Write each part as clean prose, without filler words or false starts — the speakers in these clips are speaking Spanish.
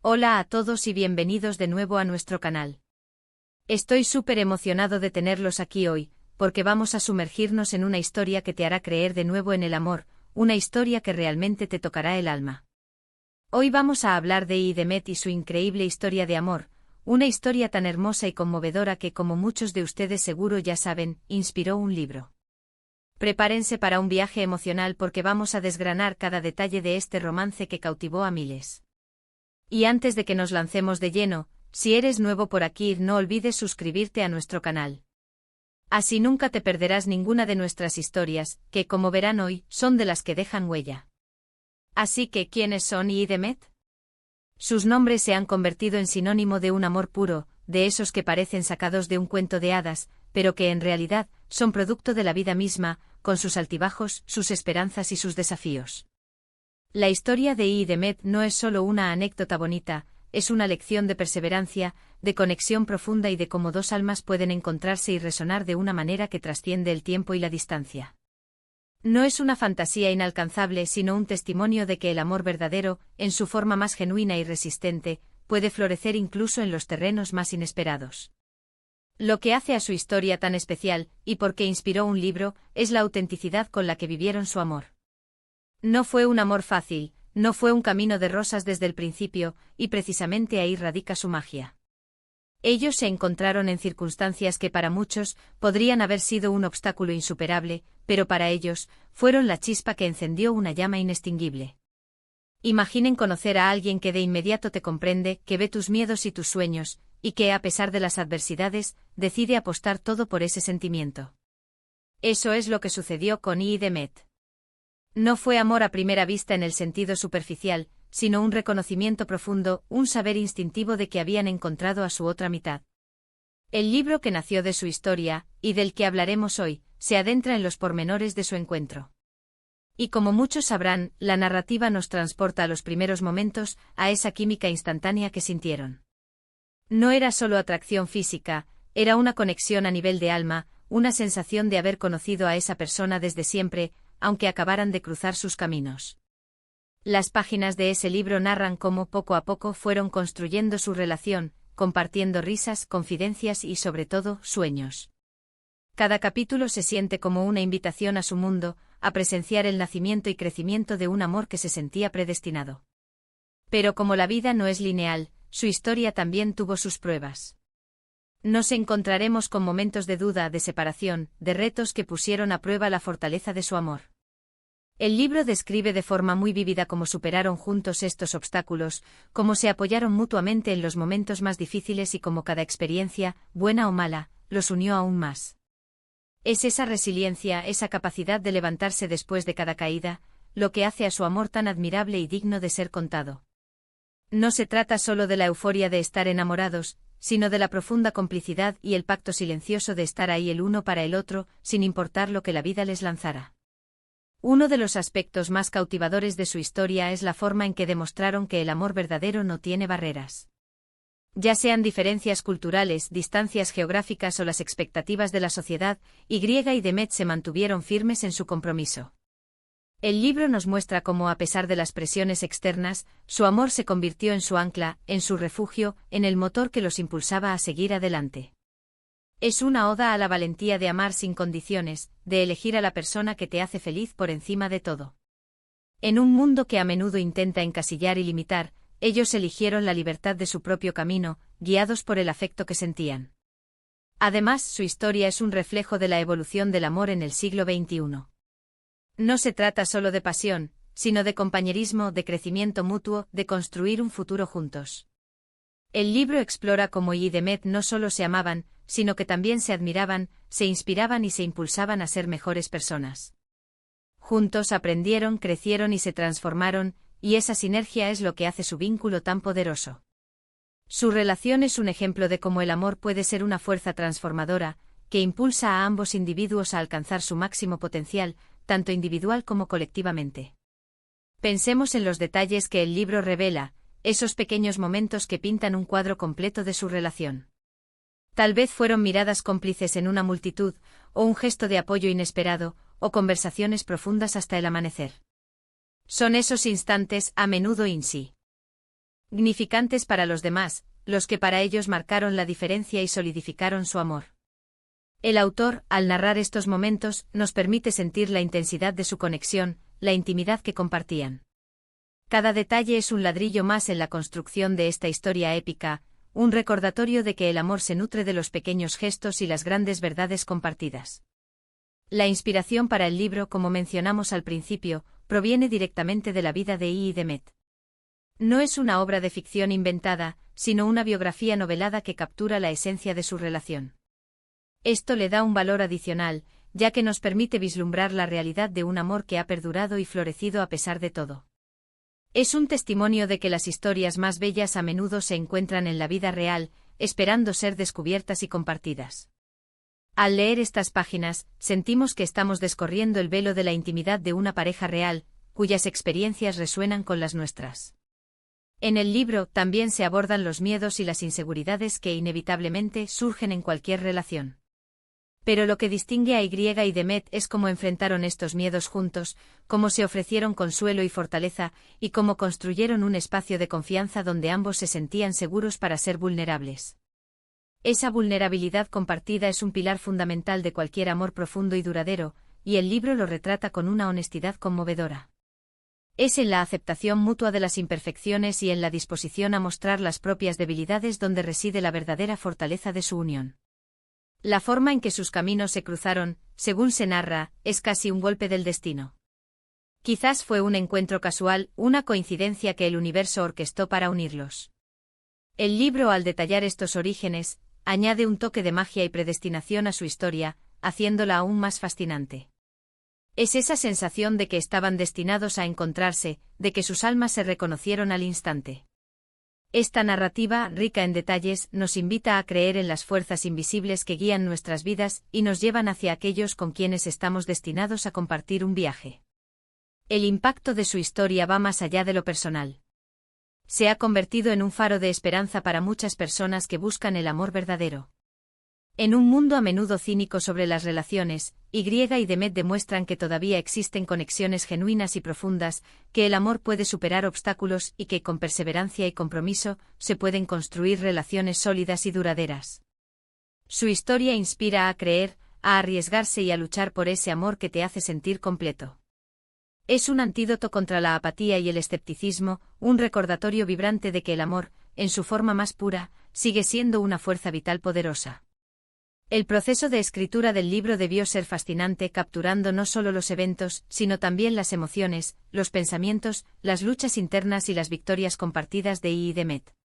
Hola a todos y bienvenidos de nuevo a nuestro canal. Estoy súper emocionado de tenerlos aquí hoy, porque vamos a sumergirnos en una historia que te hará creer de nuevo en el amor, una historia que realmente te tocará el alma. Hoy vamos a hablar de Demet y su increíble historia de amor, una historia tan hermosa y conmovedora que, como muchos de ustedes seguro ya saben, inspiró un libro. Prepárense para un viaje emocional porque vamos a desgranar cada detalle de este romance que cautivó a miles. Y antes de que nos lancemos de lleno, si eres nuevo por aquí no olvides suscribirte a nuestro canal. Así nunca te perderás ninguna de nuestras historias, que como verán hoy, son de las que dejan huella. Así que, ¿quiénes son Demet? Sus nombres se han convertido en sinónimo de un amor puro, de esos que parecen sacados de un cuento de hadas, pero que en realidad son producto de la vida misma, con sus altibajos, sus esperanzas y sus desafíos. La historia de Demet no es solo una anécdota bonita, es una lección de perseverancia, de conexión profunda y de cómo dos almas pueden encontrarse y resonar de una manera que trasciende el tiempo y la distancia. No es una fantasía inalcanzable sino un testimonio de que el amor verdadero, en su forma más genuina y resistente, puede florecer incluso en los terrenos más inesperados. Lo que hace a su historia tan especial, y por qué inspiró un libro, es la autenticidad con la que vivieron su amor. No fue un amor fácil, no fue un camino de rosas desde el principio, y precisamente ahí radica su magia. Ellos se encontraron en circunstancias que para muchos podrían haber sido un obstáculo insuperable, pero para ellos, fueron la chispa que encendió una llama inextinguible. Imaginen conocer a alguien que de inmediato te comprende, que ve tus miedos y tus sueños, y que a pesar de las adversidades, decide apostar todo por ese sentimiento. Eso es lo que sucedió con Demet. No fue amor a primera vista en el sentido superficial, sino un reconocimiento profundo, un saber instintivo de que habían encontrado a su otra mitad. El libro que nació de su historia, y del que hablaremos hoy, se adentra en los pormenores de su encuentro. Y como muchos sabrán, la narrativa nos transporta a los primeros momentos, a esa química instantánea que sintieron. No era solo atracción física, era una conexión a nivel de alma, una sensación de haber conocido a esa persona desde siempre, aunque acabaran de cruzar sus caminos. Las páginas de ese libro narran cómo poco a poco fueron construyendo su relación, compartiendo risas, confidencias y sobre todo, sueños. Cada capítulo se siente como una invitación a su mundo, a presenciar el nacimiento y crecimiento de un amor que se sentía predestinado. Pero como la vida no es lineal, su historia también tuvo sus pruebas. Nos encontraremos con momentos de duda, de separación, de retos que pusieron a prueba la fortaleza de su amor. El libro describe de forma muy vívida cómo superaron juntos estos obstáculos, cómo se apoyaron mutuamente en los momentos más difíciles y cómo cada experiencia, buena o mala, los unió aún más. Es esa resiliencia, esa capacidad de levantarse después de cada caída, lo que hace a su amor tan admirable y digno de ser contado. No se trata solo de la euforia de estar enamorados, sino de la profunda complicidad y el pacto silencioso de estar ahí el uno para el otro, sin importar lo que la vida les lanzara. Uno de los aspectos más cautivadores de su historia es la forma en que demostraron que el amor verdadero no tiene barreras. Ya sean diferencias culturales, distancias geográficas o las expectativas de la sociedad, y Demet se mantuvieron firmes en su compromiso. El libro nos muestra cómo a pesar de las presiones externas, su amor se convirtió en su ancla, en su refugio, en el motor que los impulsaba a seguir adelante. Es una oda a la valentía de amar sin condiciones, de elegir a la persona que te hace feliz por encima de todo. En un mundo que a menudo intenta encasillar y limitar, ellos eligieron la libertad de su propio camino, guiados por el afecto que sentían. Además, su historia es un reflejo de la evolución del amor en el siglo XXI. No se trata solo de pasión, sino de compañerismo, de crecimiento mutuo, de construir un futuro juntos. El libro explora cómo Demet no solo se amaban, sino que también se admiraban, se inspiraban y se impulsaban a ser mejores personas. Juntos aprendieron, crecieron y se transformaron, y esa sinergia es lo que hace su vínculo tan poderoso. Su relación es un ejemplo de cómo el amor puede ser una fuerza transformadora, que impulsa a ambos individuos a alcanzar su máximo potencial, tanto individual como colectivamente. Pensemos en los detalles que el libro revela, esos pequeños momentos que pintan un cuadro completo de su relación. Tal vez fueron miradas cómplices en una multitud, o un gesto de apoyo inesperado, o conversaciones profundas hasta el amanecer. Son esos instantes, a menudo in sí. significantes para los demás, los que para ellos marcaron la diferencia y solidificaron su amor. El autor, al narrar estos momentos, nos permite sentir la intensidad de su conexión, la intimidad que compartían. Cada detalle es un ladrillo más en la construcción de esta historia épica, un recordatorio de que el amor se nutre de los pequeños gestos y las grandes verdades compartidas. La inspiración para el libro, como mencionamos al principio, proviene directamente de la vida de I. de Met. No es una obra de ficción inventada, sino una biografía novelada que captura la esencia de su relación. Esto le da un valor adicional, ya que nos permite vislumbrar la realidad de un amor que ha perdurado y florecido a pesar de todo. Es un testimonio de que las historias más bellas a menudo se encuentran en la vida real, esperando ser descubiertas y compartidas. Al leer estas páginas, sentimos que estamos descorriendo el velo de la intimidad de una pareja real, cuyas experiencias resuenan con las nuestras. En el libro también se abordan los miedos y las inseguridades que inevitablemente surgen en cualquier relación. Pero lo que distingue a Y y de Met es cómo enfrentaron estos miedos juntos, cómo se ofrecieron consuelo y fortaleza, y cómo construyeron un espacio de confianza donde ambos se sentían seguros para ser vulnerables. Esa vulnerabilidad compartida es un pilar fundamental de cualquier amor profundo y duradero, y el libro lo retrata con una honestidad conmovedora. Es en la aceptación mutua de las imperfecciones y en la disposición a mostrar las propias debilidades donde reside la verdadera fortaleza de su unión. La forma en que sus caminos se cruzaron, según se narra, es casi un golpe del destino. Quizás fue un encuentro casual, una coincidencia que el universo orquestó para unirlos. El libro, al detallar estos orígenes, añade un toque de magia y predestinación a su historia, haciéndola aún más fascinante. Es esa sensación de que estaban destinados a encontrarse, de que sus almas se reconocieron al instante. Esta narrativa, rica en detalles, nos invita a creer en las fuerzas invisibles que guían nuestras vidas y nos llevan hacia aquellos con quienes estamos destinados a compartir un viaje. El impacto de su historia va más allá de lo personal. Se ha convertido en un faro de esperanza para muchas personas que buscan el amor verdadero. En un mundo a menudo cínico sobre las relaciones, Y y de Met demuestran que todavía existen conexiones genuinas y profundas, que el amor puede superar obstáculos y que con perseverancia y compromiso se pueden construir relaciones sólidas y duraderas. Su historia inspira a creer, a arriesgarse y a luchar por ese amor que te hace sentir completo. Es un antídoto contra la apatía y el escepticismo, un recordatorio vibrante de que el amor, en su forma más pura, sigue siendo una fuerza vital poderosa. El proceso de escritura del libro debió ser fascinante, capturando no solo los eventos, sino también las emociones, los pensamientos, las luchas internas y las victorias compartidas de I. de Met.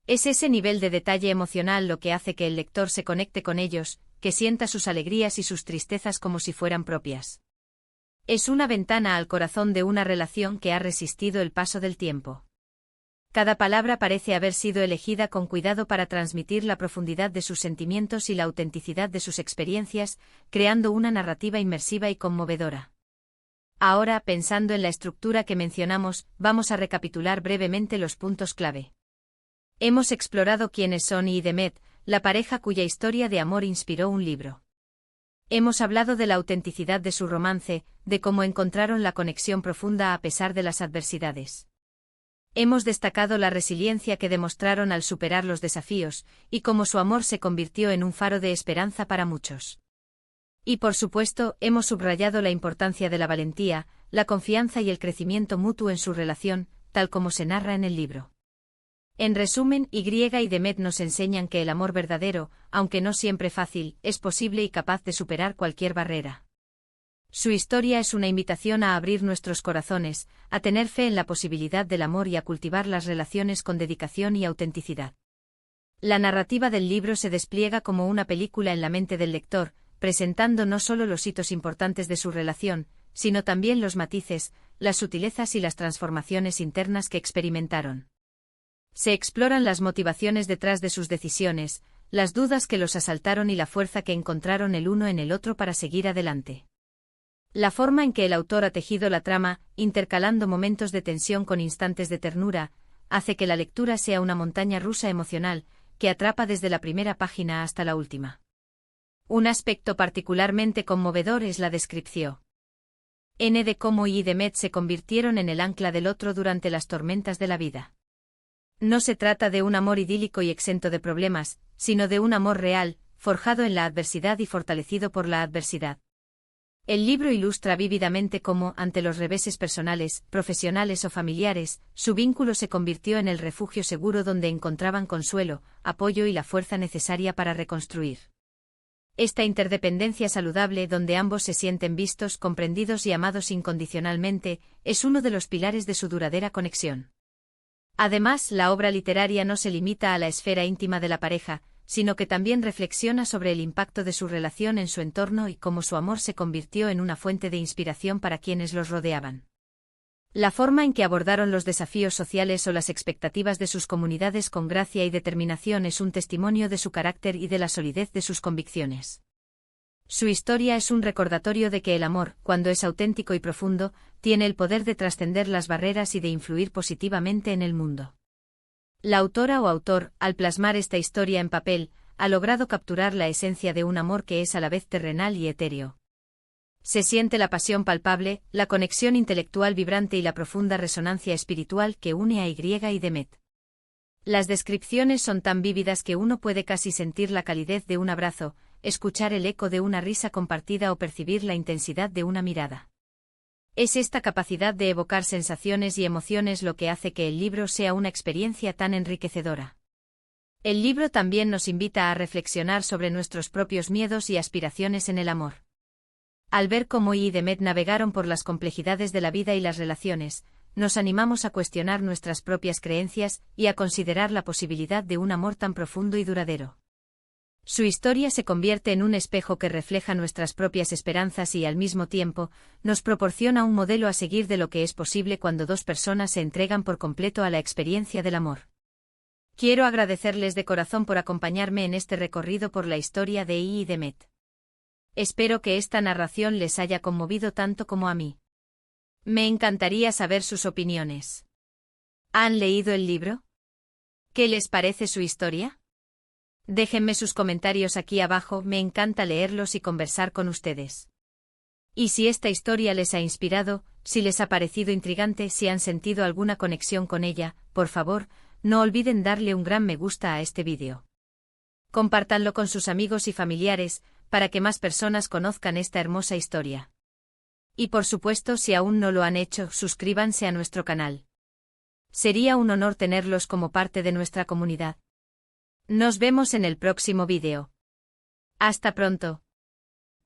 Es ese nivel de detalle emocional lo que hace que el lector se conecte con ellos, que sienta sus alegrías y sus tristezas como si fueran propias. Es una ventana al corazón de una relación que ha resistido el paso del tiempo. Cada palabra parece haber sido elegida con cuidado para transmitir la profundidad de sus sentimientos y la autenticidad de sus experiencias, creando una narrativa inmersiva y conmovedora. Ahora, pensando en la estructura que mencionamos, vamos a recapitular brevemente los puntos clave. Hemos explorado quiénes son I. de Met, la pareja cuya historia de amor inspiró un libro. Hemos hablado de la autenticidad de su romance, de cómo encontraron la conexión profunda a pesar de las adversidades. Hemos destacado la resiliencia que demostraron al superar los desafíos, y cómo su amor se convirtió en un faro de esperanza para muchos. Y por supuesto, hemos subrayado la importancia de la valentía, la confianza y el crecimiento mutuo en su relación, tal como se narra en el libro. En resumen, Y y de Met nos enseñan que el amor verdadero, aunque no siempre fácil, es posible y capaz de superar cualquier barrera. Su historia es una invitación a abrir nuestros corazones, a tener fe en la posibilidad del amor y a cultivar las relaciones con dedicación y autenticidad. La narrativa del libro se despliega como una película en la mente del lector, presentando no solo los hitos importantes de su relación, sino también los matices, las sutilezas y las transformaciones internas que experimentaron. Se exploran las motivaciones detrás de sus decisiones, las dudas que los asaltaron y la fuerza que encontraron el uno en el otro para seguir adelante. La forma en que el autor ha tejido la trama, intercalando momentos de tensión con instantes de ternura, hace que la lectura sea una montaña rusa emocional, que atrapa desde la primera página hasta la última. Un aspecto particularmente conmovedor es la descripción de cómo I. de Met se convirtieron en el ancla del otro durante las tormentas de la vida. No se trata de un amor idílico y exento de problemas, sino de un amor real, forjado en la adversidad y fortalecido por la adversidad. El libro ilustra vívidamente cómo, ante los reveses personales, profesionales o familiares, su vínculo se convirtió en el refugio seguro donde encontraban consuelo, apoyo y la fuerza necesaria para reconstruir. Esta interdependencia saludable donde ambos se sienten vistos, comprendidos y amados incondicionalmente, es uno de los pilares de su duradera conexión. Además, la obra literaria no se limita a la esfera íntima de la pareja, sino que también reflexiona sobre el impacto de su relación en su entorno y cómo su amor se convirtió en una fuente de inspiración para quienes los rodeaban. La forma en que abordaron los desafíos sociales o las expectativas de sus comunidades con gracia y determinación es un testimonio de su carácter y de la solidez de sus convicciones. Su historia es un recordatorio de que el amor, cuando es auténtico y profundo, tiene el poder de trascender las barreras y de influir positivamente en el mundo. La autora o autor, al plasmar esta historia en papel, ha logrado capturar la esencia de un amor que es a la vez terrenal y etéreo. Se siente la pasión palpable, la conexión intelectual vibrante y la profunda resonancia espiritual que une a y Demet. Las descripciones son tan vívidas que uno puede casi sentir la calidez de un abrazo, escuchar el eco de una risa compartida o percibir la intensidad de una mirada. Es esta capacidad de evocar sensaciones y emociones lo que hace que el libro sea una experiencia tan enriquecedora. El libro también nos invita a reflexionar sobre nuestros propios miedos y aspiraciones en el amor. Al ver cómo y Demet navegaron por las complejidades de la vida y las relaciones, nos animamos a cuestionar nuestras propias creencias y a considerar la posibilidad de un amor tan profundo y duradero. Su historia se convierte en un espejo que refleja nuestras propias esperanzas y al mismo tiempo, nos proporciona un modelo a seguir de lo que es posible cuando dos personas se entregan por completo a la experiencia del amor. Quiero agradecerles de corazón por acompañarme en este recorrido por la historia de y Demet. Espero que esta narración les haya conmovido tanto como a mí. Me encantaría saber sus opiniones. ¿Han leído el libro? ¿Qué les parece su historia? Déjenme sus comentarios aquí abajo, me encanta leerlos y conversar con ustedes. Y si esta historia les ha inspirado, si les ha parecido intrigante, si han sentido alguna conexión con ella, por favor, no olviden darle un gran me gusta a este vídeo. Compártanlo con sus amigos y familiares, para que más personas conozcan esta hermosa historia. Y por supuesto, si aún no lo han hecho, suscríbanse a nuestro canal. Sería un honor tenerlos como parte de nuestra comunidad. Nos vemos en el próximo vídeo. Hasta pronto.